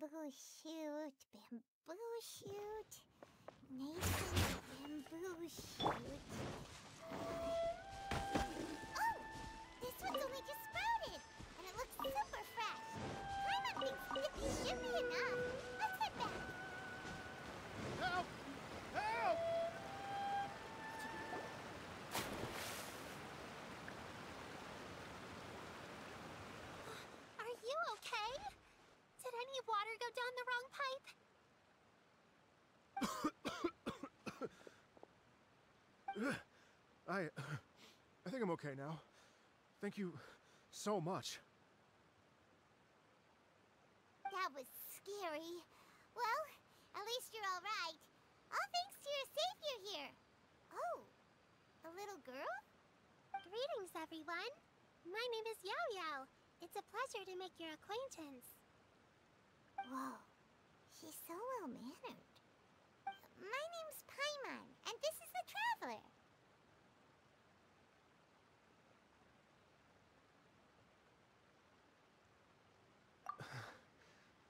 bamboo shoot, bamboo shoot. Nathan's bamboo shoot. Oh! This one's only just sprouted! And it looks super fresh. Paimon thinks this should be enough. Let's head back. Help! Help! Are you okay? Did any water go down the wrong pipe? I think I'm okay now. Thank you so much. That was scary. Well, at least you're all right. All thanks to your savior here. Oh, a little girl? Greetings, everyone. My name is Yao Yao. It's a pleasure to make your acquaintance. Whoa, she's so well-mannered. My name's Paimon, and this is the Traveler.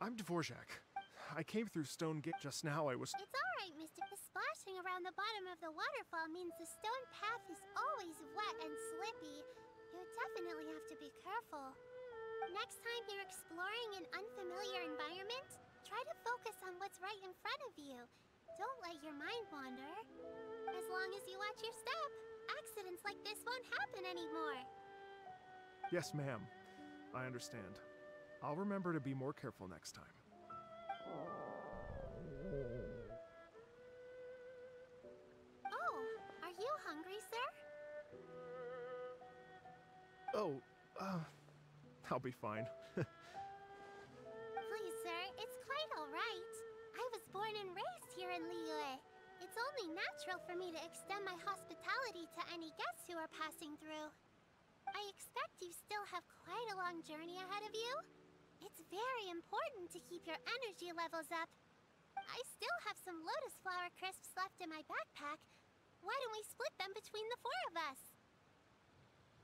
I'm Dvorak. I came through Stone Gate just now. It's all right, Mr. The splashing around the bottom of the waterfall means the stone path is always wet and slippy. You definitely have to be careful. Next time you're exploring an unfamiliar environment, try to focus on what's right in front of you. Don't let your mind wander. As long as you watch your step, accidents like this won't happen anymore. Yes, ma'am. I understand. I'll remember to be more careful next time. Oh, are you hungry, sir? Oh, I'll be fine. Please, sir, it's quite all right. I was born and raised here in Liyue. It's only natural for me to extend my hospitality to any guests who are passing through. I expect you still have quite a long journey ahead of you. It's very important to keep your energy levels up. I still have some lotus flower crisps left in my backpack. Why don't we split them between the four of us?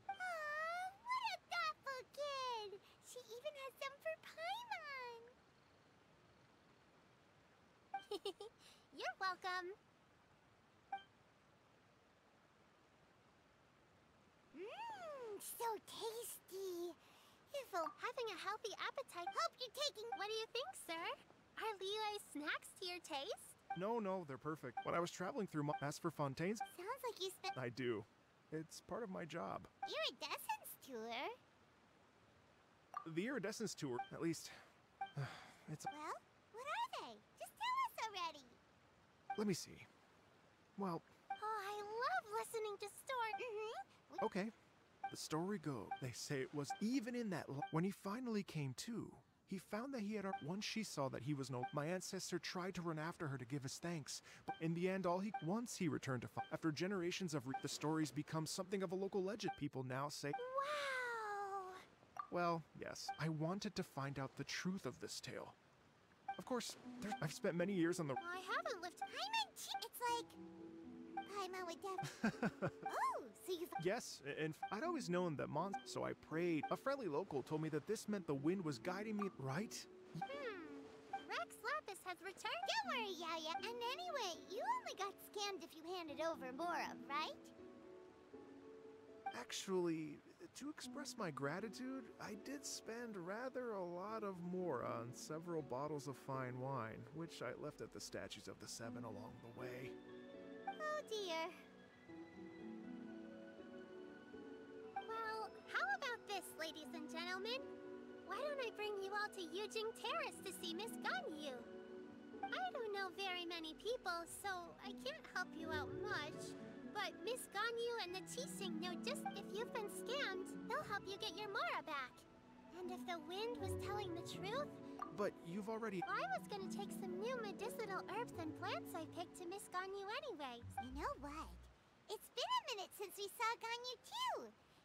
Aw, what a thoughtful kid! She even has some for Paimon! You're welcome. Mmm, so tasty. Having a healthy appetite. Hope you're taking... What do you think, sir? Are Liyue snacks to your taste? No, they're perfect. When I was traveling through as for Fontaines, Sounds like you spent... I do. It's part of my job. Iridescence tour? The iridescence tour, at least, it's... Well, what are they? Just tell us already. Let me see. Well, Oh, I love listening to stories. okay. The story goes, they say it was even in that when he finally came to, he found that he had once she saw that he was no. My ancestor tried to run after her to give his thanks, but in the end, once he returned to after generations of the stories become something of a local legend. People now say, Wow. well, yes, I wanted to find out the truth of this tale. Of course, I've spent many years on the. I haven't lived. It's like Paimon would definitely. Oh, so you've. Yes, and I'd always known that so I prayed. A friendly local told me that this meant the wind was guiding me, right? Rex Lapis has returned. Don't worry, Yaya. And anyway, you only got scammed if you handed over Mora, right? Actually, to express my gratitude, I did spend rather a lot of more on several bottles of fine wine, which I left at the statues of the Seven along the way. Oh dear. Well, how about this, ladies and gentlemen? Why don't I bring you all to Yujing Terrace to see Miss Ganyu? I don't know very many people, so I can't help you out much. But Miss Ganyu and the Qixing know just if you've been scammed, they'll help you get your Mora back. And if the wind was telling the truth, But you've already. I was gonna take some new medicinal herbs and plants I picked to Miss Ganyu anyway. You know what? It's been a minute since we saw Ganyu too.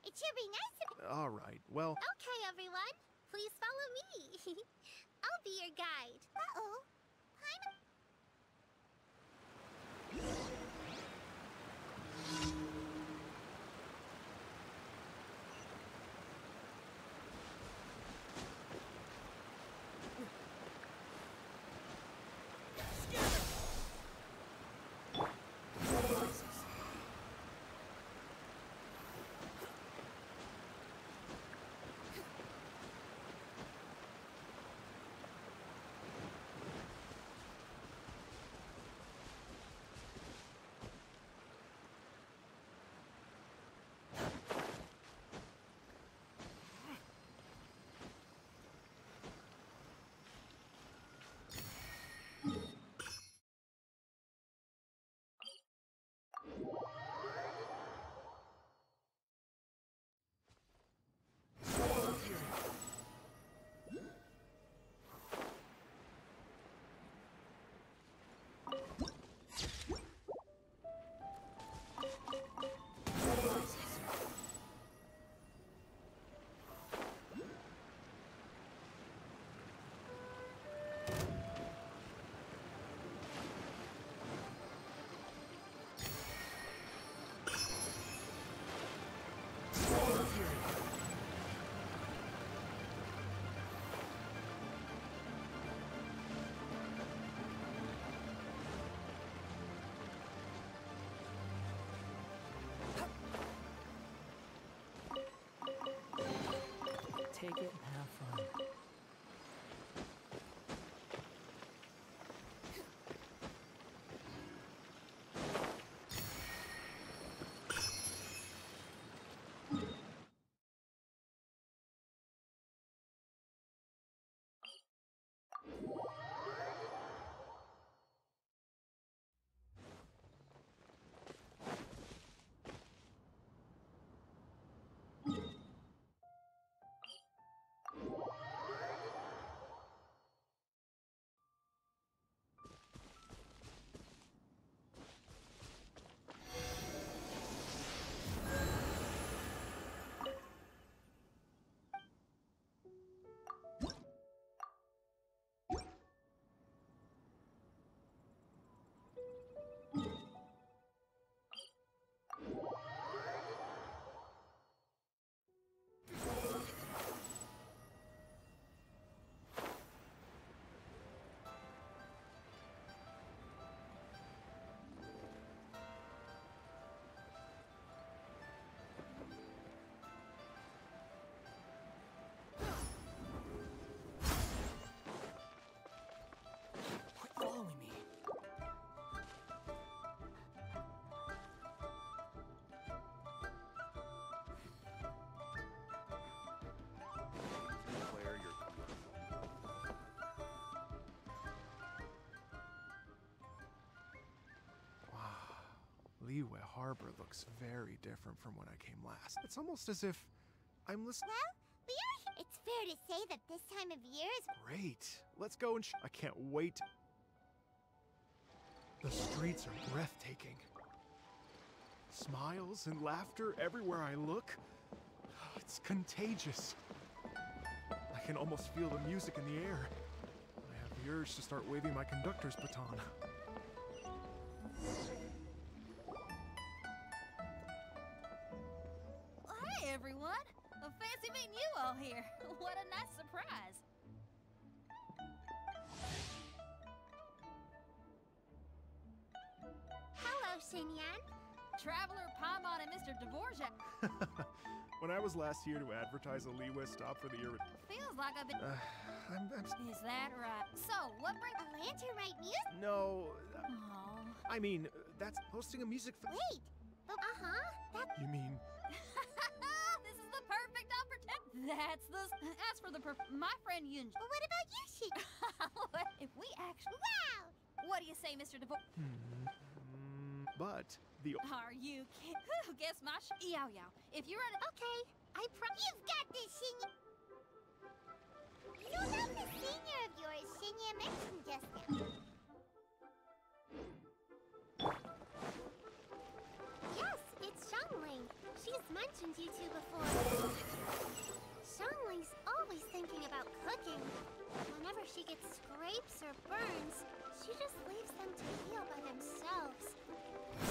It should be nice to... All right, well. Okay, everyone. Please follow me. I'll be your guide. Uh-oh. Paimon... take it and have fun. Following me. Declare your Wow. Liyue Harbor looks very different from when I came last. It's almost as if I'm listening. Well, it's fair to say that this time of year is... Great. Let's go and I can't wait. The streets are breathtaking. Smiles and laughter everywhere I look. It's contagious. I can almost feel the music in the air. I have the urge to start waving my conductor's baton. Hi, everyone. Fancy meeting you all here. What a nice surprise. Hello, Xinyan. Traveler Paimon and Mr. Dvorak. When I was last here to advertise a Liyue stop for the year, Feels like I've been... Is that right? So, what brings... A lantern-right music? no, Oh. I mean, that's hosting a music Wait, but that... You mean, This is the perfect opportunity. That's the... As for the my friend Yunji. But what about you, Xinyan? If we actually... Wow! What do you say, Mr. Dvorak? but the Are you kidding? Guess my Yow yow. If you're an... Okay, You've got this, Xinyan! So about the senior of yours Xinyan mentioned just now. Yes, it's Xiangling. She's mentioned you two before. Xiangling's always thinking about cooking. Whenever she gets scrapes or burns, she just leaves them to heal by themselves.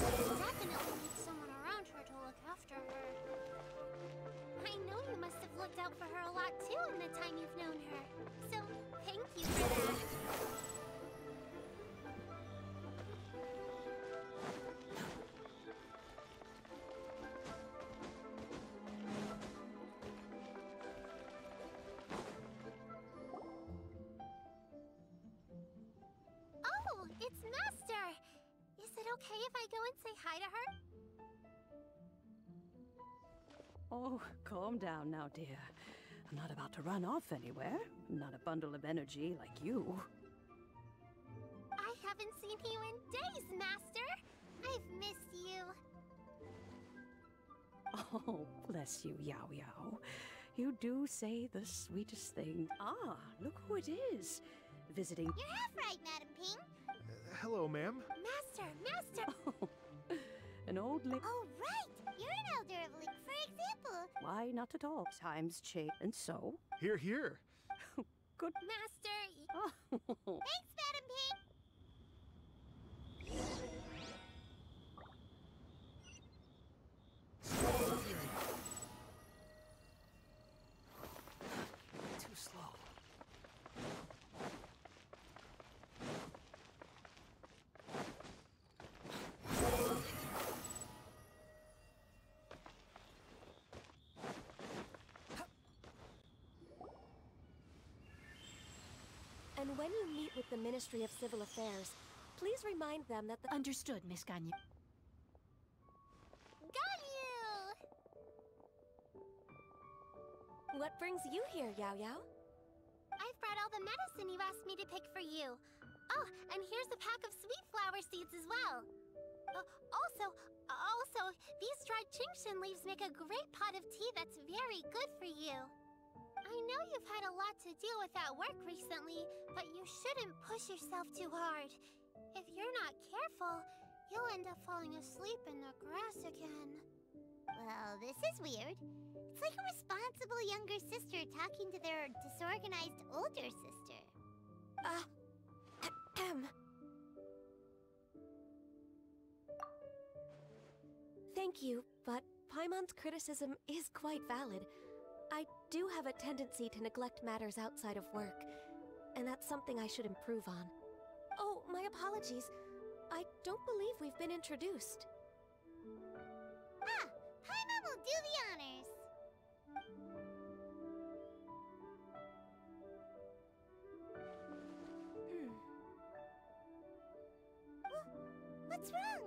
She definitely needs someone around her to look after her. I know you must have looked out for her a lot too in the time you've known her. So, thank you for that. Oh, it's Master! Is it okay if I go and say hi to her? Oh, calm down now, dear. I'm not about to run off anywhere. I'm not a bundle of energy like you. I haven't seen you in days, Master! I've missed you. Oh, bless you, Yao Yao. You do say the sweetest thing. Ah, look who it is. Visiting... You're half right, Madam Ping. hello, ma'am. Master! Oh, an old lady. Oh, right! You're an elder of Link, for example. Why, not at all. Times change. And so? Here, here. Good. Master... Oh. Thanks, Madam Ping! Too slow. And when you meet with the Ministry of Civil Affairs, please remind them that the— Understood, Miss Ganyu. Ganyu! What brings you here, Yao Yao? I've brought all the medicine you asked me to pick for you. Oh, and here's a pack of sweet flower seeds as well. Also, these dried Genshin leaves make a great pot of tea that's very good for you. I know you've had a lot to deal with at work recently, but you shouldn't push yourself too hard. If you're not careful, you'll end up falling asleep in the grass again. Well, this is weird. It's like a responsible younger sister talking to their disorganized older sister. Thank you, but Paimon's criticism is quite valid. I do have a tendency to neglect matters outside of work, and that's something I should improve on. Oh, my apologies. I don't believe we've been introduced. Ah, Paimon will do the honors. What's wrong?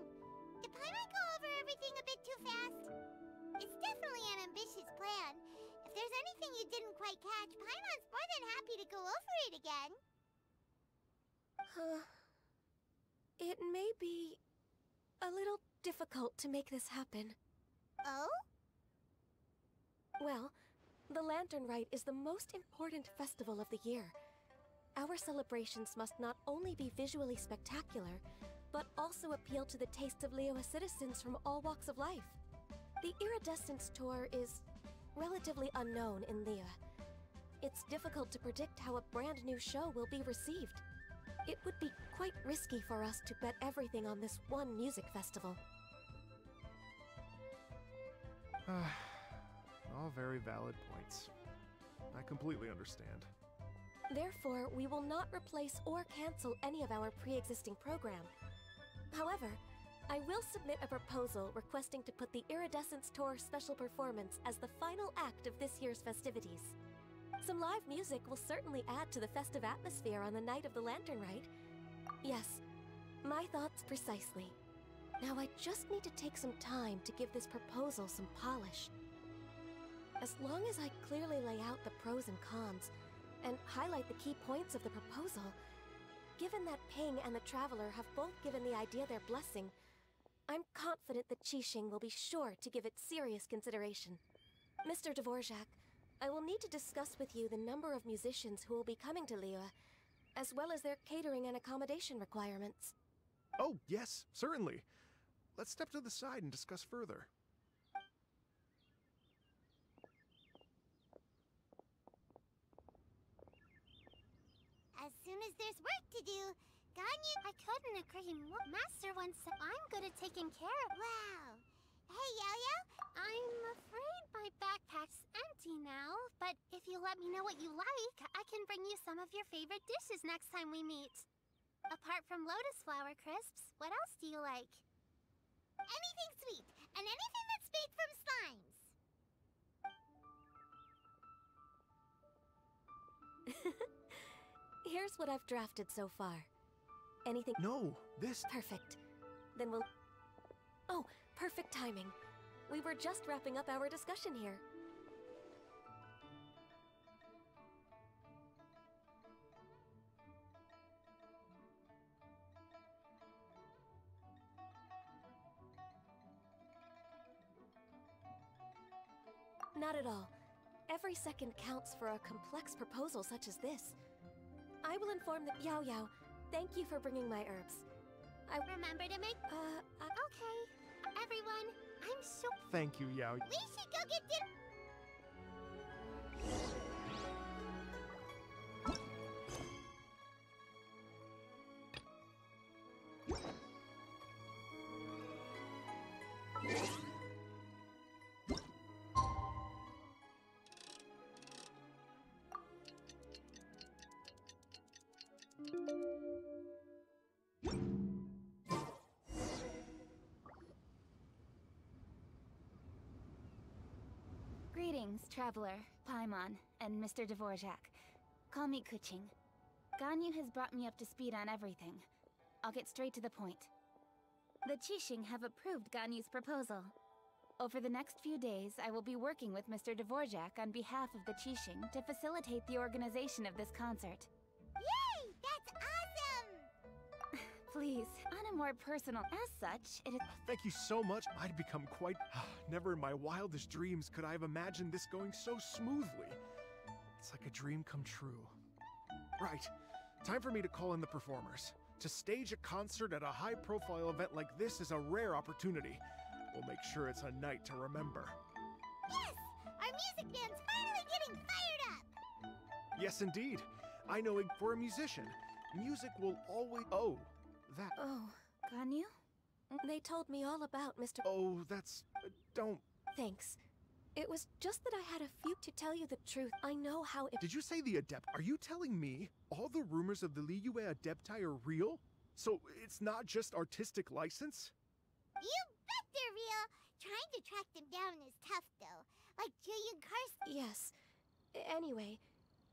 Did Paimon go over everything a bit too fast? It's definitely an ambitious plan. If there's anything you didn't quite catch, Paimon's more than happy to go over it again. It may be a little difficult to make this happen. Oh? Well, the Lantern Rite is the most important festival of the year. Our celebrations must not only be visually spectacular, but also appeal to the tastes of Liyue citizens from all walks of life. The Iridescence Tour is relatively unknown in Liyue. It's difficult to predict how a brand new show will be received. It would be quite risky for us to bet everything on this one music festival. All very valid points. I completely understand. Therefore, we will not replace or cancel any of our pre-existing program. However, I will submit a proposal requesting to put the Iridescence Tour special performance as the final act of this year's festivities. Some live music will certainly add to the festive atmosphere on the night of the Lantern Rite. Yes, my thoughts precisely. Now I just need to take some time to give this proposal some polish. As long as I clearly lay out the pros and cons, and highlight the key points of the proposal, given that Ping and the Traveler have both given the idea their blessing, I'm confident that Qixing will be sure to give it serious consideration. Mr. Dvorak, I will need to discuss with you the number of musicians who will be coming to Liyue, as well as their catering and accommodation requirements. Oh, yes, certainly. Let's step to the side and discuss further. As soon as there's work to do, Ganyu... I couldn't agree more. Master once said I'm good at taking care of... Wow. Hey, Yao-Yao? I'm afraid my backpack's empty now, but if you let me know what you like, I can bring you some of your favorite dishes next time we meet. Apart from lotus flower crisps, what else do you like? Anything sweet, and anything that's made from slimes. Here's what I've drafted so far. Anything— No, this— Perfect. Then we'll— Oh, perfect timing. We were just wrapping up our discussion here. Not at all. Every second counts for a complex proposal such as this. I will inform the— Yao Yao, thank you for bringing my herbs. I— Remember to make... Okay. Everyone, I'm so... Thank you, Yao. We should go get dinner. Greetings, Traveler, Paimon, and Mr. Dvorak. Call me Kuching. Ganyu has brought me up to speed on everything. I'll get straight to the point. The Qixing have approved Ganyu's proposal. Over the next few days, I will be working with Mr. Dvorak on behalf of the Qixing to facilitate the organization of this concert. Yay! That's awesome! Please, on a more personal... As such, it is... Thank you so much. I'd become quite... Never in my wildest dreams could I have imagined this going so smoothly. It's like a dream come true. Right. Time for me to call in the performers. To stage a concert at a high-profile event like this is a rare opportunity. We'll make sure it's a night to remember. Yes! Our music band's finally getting fired up! Yes, indeed. I know for a musician, music will always... Oh, that... Oh, Ganyu? They told me all about Mr. Oh, that's... don't... Thanks. It was just that I had a few to tell you the truth. I know how it... Did you say the Adept? Are you telling me all the rumors of the Liyue Adepti are real? So it's not just artistic license? You bet they're real! Trying to track them down is tough, though. Like Julian Karst... Yes. Anyway,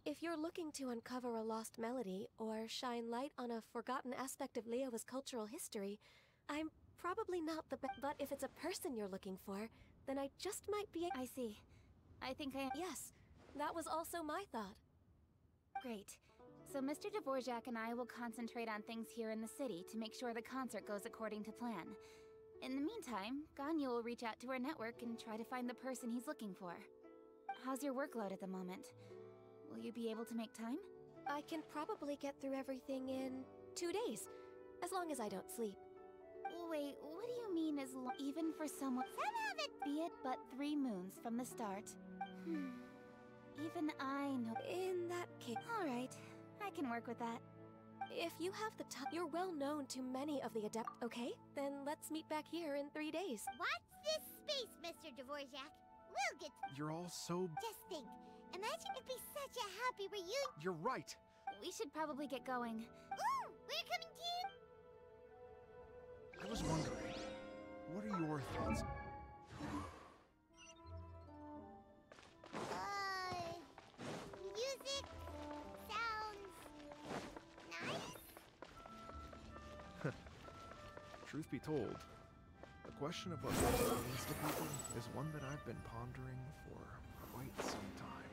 if you're looking to uncover a lost melody or shine light on a forgotten aspect of Liyue's cultural history, I'm probably not the best. But if it's a person you're looking for, then I just might be... I see. I think I... Yes, that was also my thought. Great. So Mr. Dvorak and I will concentrate on things here in the city to make sure the concert goes according to plan. In the meantime, Ganyu will reach out to her network and try to find the person he's looking for. How's your workload at the moment? Will you be able to make time? I can probably get through everything in 2 days, as long as I don't sleep. Wait, what do you mean even for someone... Be it but 3 moons from the start. Even I know... In that case... Alright, I can work with that. If you have the time, you're well known to many of the Adept, okay? Then let's meet back here in 3 days. Watch this space, Mr. Dvorak. We'll get... You're all so... Just think. Imagine it'd be such a happy reunion. You're right. We should probably get going. Ooh, we're coming to you. I was wondering, what are your thoughts? Music sounds nice. Truth be told, the question of what music means to people is one that I've been pondering for quite some time.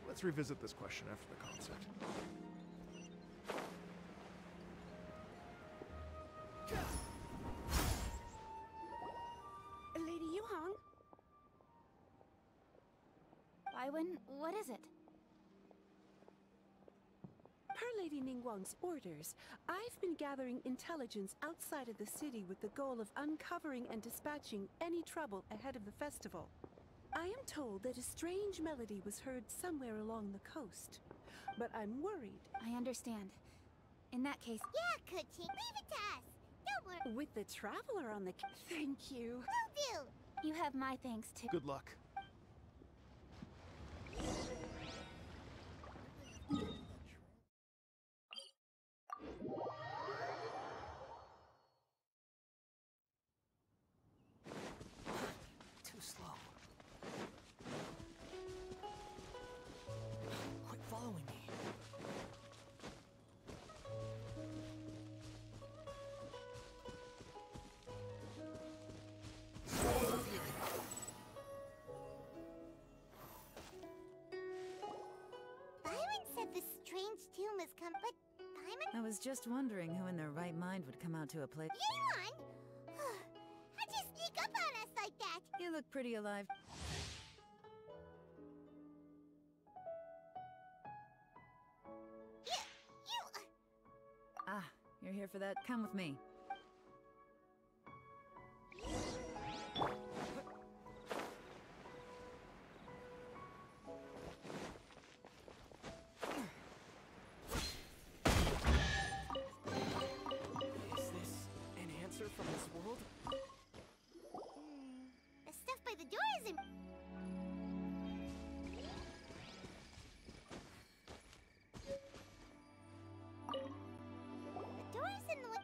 Let's revisit this question after the concert. Lady Yuhang? Baiwen, what is it? Per Lady Ningguang's orders, I've been gathering intelligence outside of the city with the goal of uncovering and dispatching any trouble ahead of the festival. I am told that a strange melody was heard somewhere along the coast, but I'm worried. I understand. In that case... Yeah, Kuchi, leave it to us. Don't worry. With the traveler on the... Thank you. Will do. You have my thanks too. Good luck. Too slow. Quit following me. Byron said the strange tomb has come, but Paimon? I was just wondering who in their right mind would come out to a place. Anyone? How'd you sneak up on us like that? You look pretty alive. You... Ah, you're here for that? Come with me. Is this an answer from this world? The stuff by the door isn't... The door's in the way...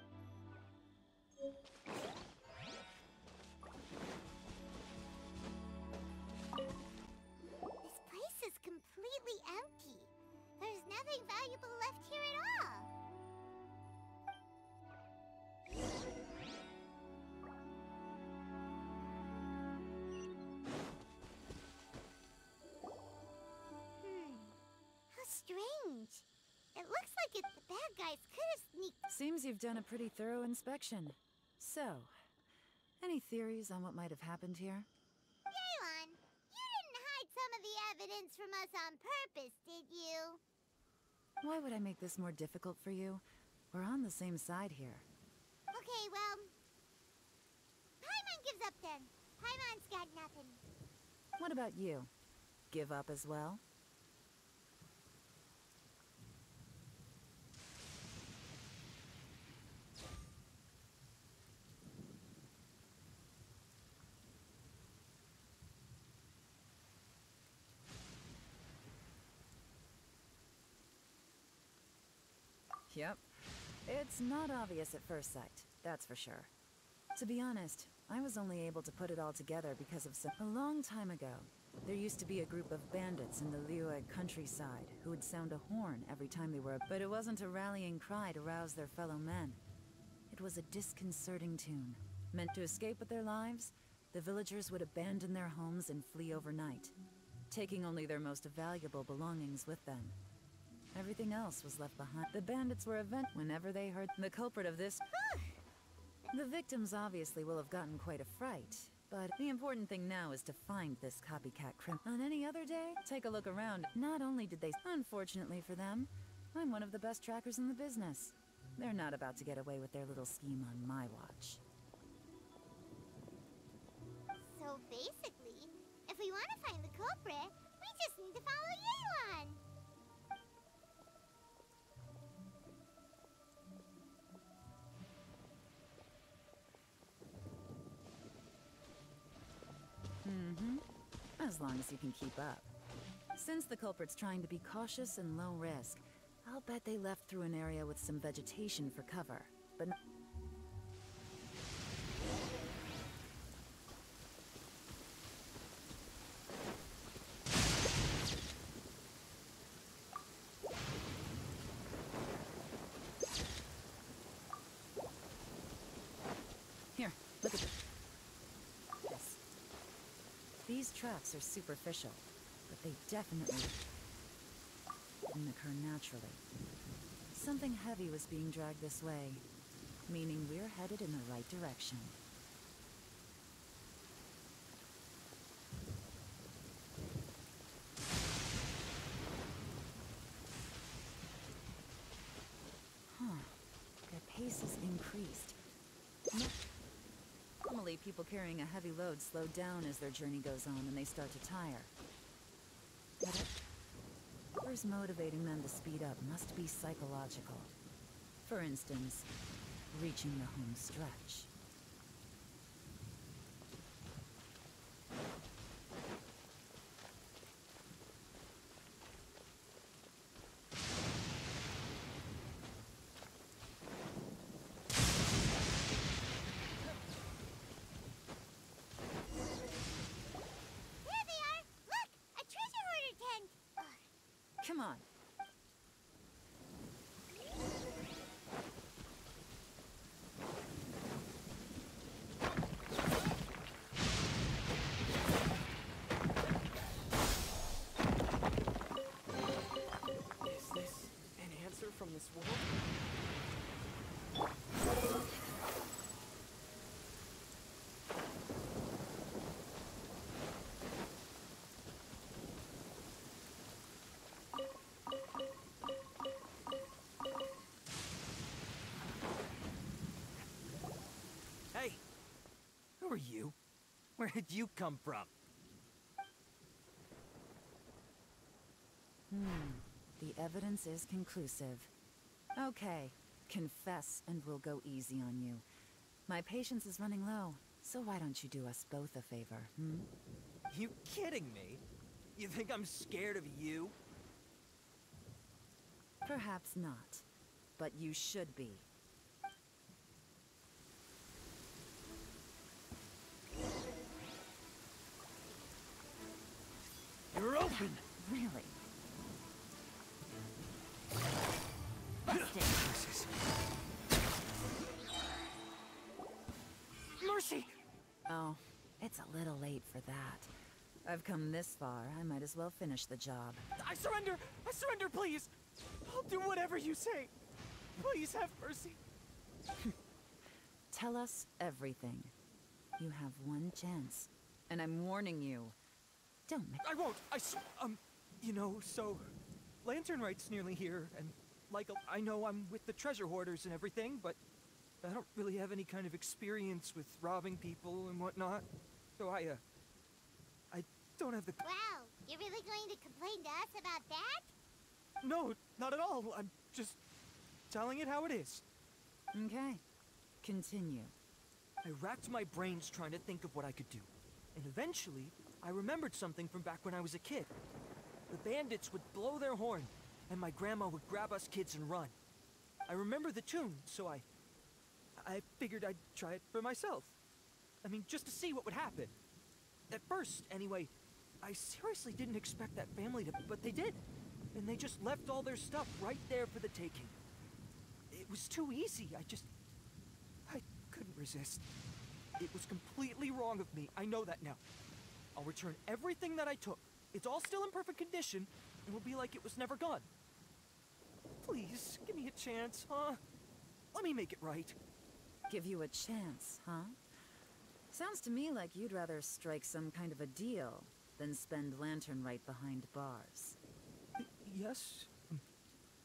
It looks like the bad guys could have sneaked. Seems you've done a pretty thorough inspection. So, any theories on what might have happened here? Yelan, you didn't hide some of the evidence from us on purpose, did you? Why would I make this more difficult for you? We're on the same side here. Okay, well... Paimon gives up then. Paimon's got nothing. What about you? Give up as well? Yep. It's not obvious at first sight, that's for sure. To be honest, I was only able to put it all together because of some... A long time ago, there used to be a group of bandits in the Liyue countryside who would sound a horn every time they were... But it wasn't a rallying cry to rouse their fellow men. It was a disconcerting tune. Meant to escape with their lives, the villagers would abandon their homes and flee overnight, taking only their most valuable belongings with them. Everything else was left behind. The bandits were whenever they heard the culprit of this. The victims obviously will have gotten quite a fright, but the important thing now is to find this copycat criminal. On any other day, take a look around. Not only did they... Unfortunately for them, I'm one of the best trackers in the business. They're not about to get away with their little scheme on my watch. So basically, if we want to find the culprit, we just need to follow Yelan. As long as you can keep up. Since the culprit's trying to be cautious and low risk, I'll bet they left through an area with some vegetation for cover. But here, look at this. These tracks are superficial, but they definitely didn't occur naturally. Something heavy was being dragged this way, meaning we're headed in the right direction. Their pace is increased. Normally, people carrying a heavy load slow down as their journey goes on and they start to tire. But whatever's motivating them to speed up must be psychological. For instance, reaching the home stretch. Come on. Is this an answer from this world? Who are you? Where did you come from? The evidence is conclusive. Okay, confess and we'll go easy on you. My patience is running low, so why don't you do us both a favor, You kidding me? You think I'm scared of you? Perhaps not, but you should be. You're open! Really? Busted! Mercy! Oh, it's a little late for that. I've come this far, I might as well finish the job. I surrender! I surrender, please! I'll do whatever you say. Please have mercy. Tell us everything. You have one chance, and I'm warning you. Don't make— I won't. You know, so Lantern Right's nearly here, and like I know I'm with the treasure hoarders and everything, but I don't really have any kind of experience with robbing people and whatnot. So I don't have the— Wow, you're really going to complain to us about that? No, not at all. I'm just telling it how it is. Okay. Continue. I racked my brains trying to think of what I could do. And eventually, I remembered something from back when I was a kid. The bandits would blow their horn, and my grandma would grab us kids and run. I remember the tune, so I figured I'd try it for myself. I mean, just to see what would happen. At first, anyway, I seriously didn't expect that family to, but they did. And they just left all their stuff right there for the taking. It was too easy. I couldn't resist. It was completely wrong of me. I know that now. I'll return everything that I took. It's all still in perfect condition, and it'll be like it was never gone. Please, give me a chance, huh? Let me make it right. Give you a chance, huh? Sounds to me like you'd rather strike some kind of a deal than spend Lantern Right behind bars. Yes?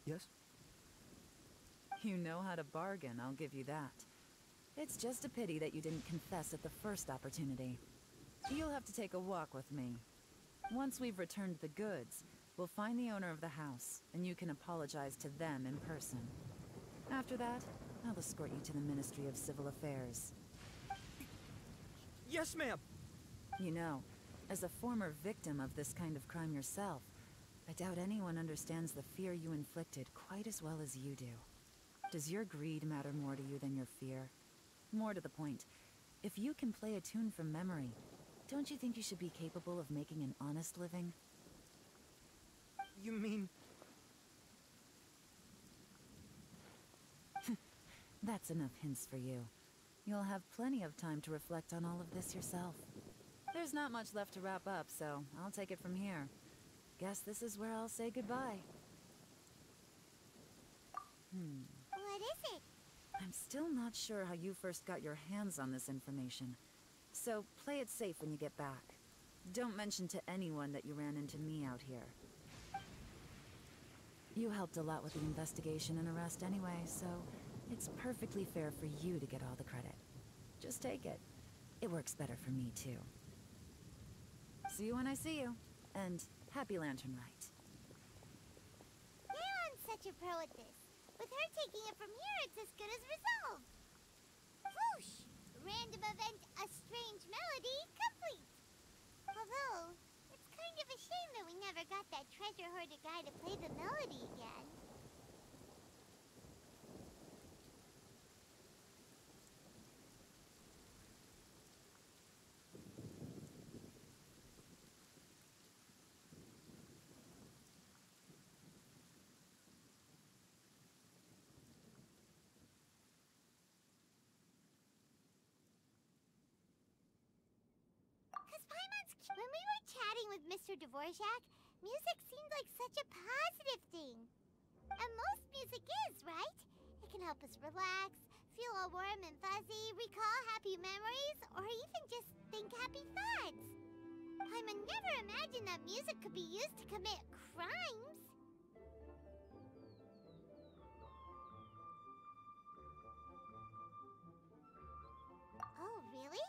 Yes? You know how to bargain, I'll give you that. It's just a pity that you didn't confess at the first opportunity. You'll have to take a walk with me. Once we've returned the goods, we'll find the owner of the house, and you can apologize to them in person. After that, I'll escort you to the Ministry of Civil Affairs. Yes, ma'am! You know, as a former victim of this kind of crime yourself, I doubt anyone understands the fear you inflicted quite as well as you do. Does your greed matter more to you than your fear? More to the point, if you can play a tune from memory, don't you think you should be capable of making an honest living? You mean... That's enough hints for you. You'll have plenty of time to reflect on all of this yourself. There's not much left to wrap up, so I'll take it from here. Guess this is where I'll say goodbye. What is it? I'm still not sure how you first got your hands on this information. So play it safe when you get back. Don't mention to anyone that you ran into me out here. You helped a lot with the investigation and arrest anyway, so it's perfectly fair for you to get all the credit. Just take it. It works better for me, too. See you when I see you. And happy Lantern Right. Leon's such a pro at this. With her taking it from here, it's as good as resolved. Whoosh! Random event, a strange melody, complete. Although, it's kind of a shame that we never got that treasure hoarder guy to play the melody again. When we were chatting with Mr. Dvorak, music seemed like such a positive thing. And most music is, right? It can help us relax, feel all warm and fuzzy, recall happy memories, or even just think happy thoughts. Paimon never imagined that music could be used to commit crimes. Oh, really?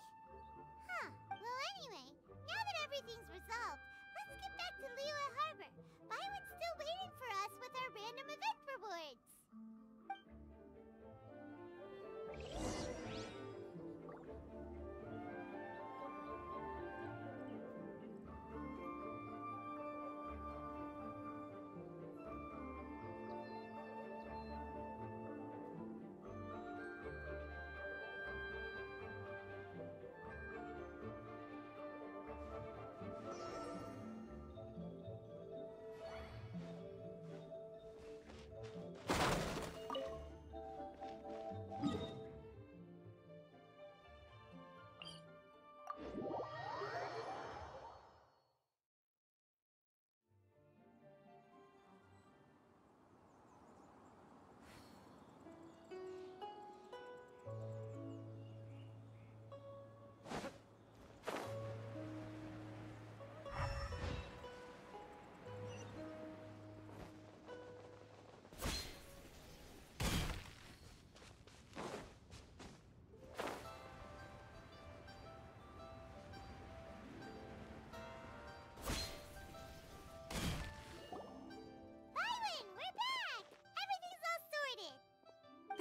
Huh. Well, anyway, now that everything's resolved, let's get back to Liyue Harbor. Byron's still waiting for us with our random event rewards.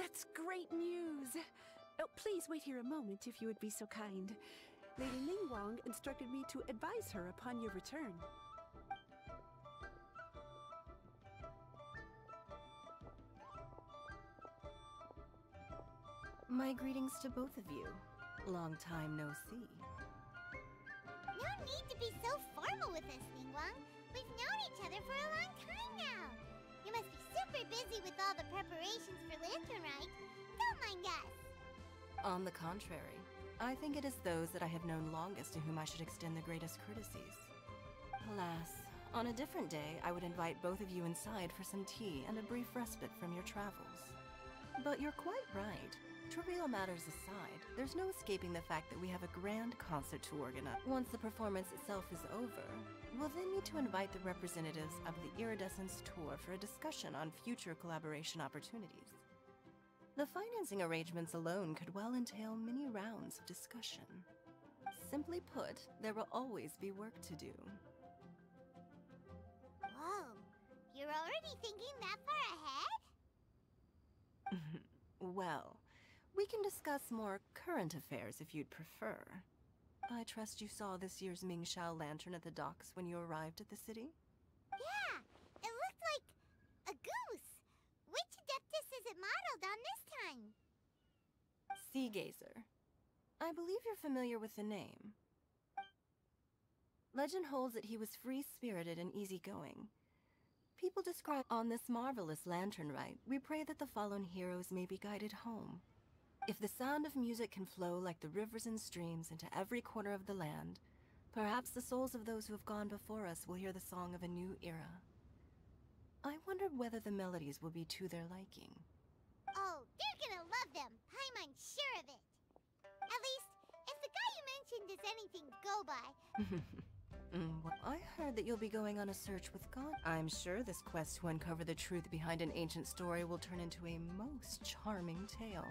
That's great news! Oh, please wait here a moment if you would be so kind. Lady Ningguang instructed me to advise her upon your return. My greetings to both of you. Long time no see. No need to be so formal with us, Ningguang. We've known each other for a long time now. You must be super busy with all the preparations for Lantern Rite. Don't mind us. On the contrary, I think it is those that I have known longest to whom I should extend the greatest courtesies. Alas, on a different day, I would invite both of you inside for some tea and a brief respite from your travels. But you're quite right. Trivial matters aside, there's no escaping the fact that we have a grand concert to organize. Once the performance itself is over, we'll then need to invite the representatives of the Iridescence Tour for a discussion on future collaboration opportunities. The financing arrangements alone could well entail many rounds of discussion. Simply put, there will always be work to do. Whoa, you're already thinking that far ahead? Well, we can discuss more current affairs if you'd prefer. I trust you saw this year's Mingxiao lantern at the docks when you arrived at the city? Yeah, it looked like a goose. Which Adeptus is it modeled on this time? Sea Gazer. I believe you're familiar with the name. Legend holds that he was free-spirited and easygoing. People describe on this marvelous lantern rite, we pray that the fallen heroes may be guided home. If the sound of music can flow like the rivers and streams into every corner of the land, perhaps the souls of those who have gone before us will hear the song of a new era. I wondered whether the melodies will be to their liking. Oh, they're gonna love them. I'm sure of it. At least, if the guy you mentioned is anything to go by. Well, I heard that you'll be going on a search with God. I'm sure this quest to uncover the truth behind an ancient story will turn into a most charming tale.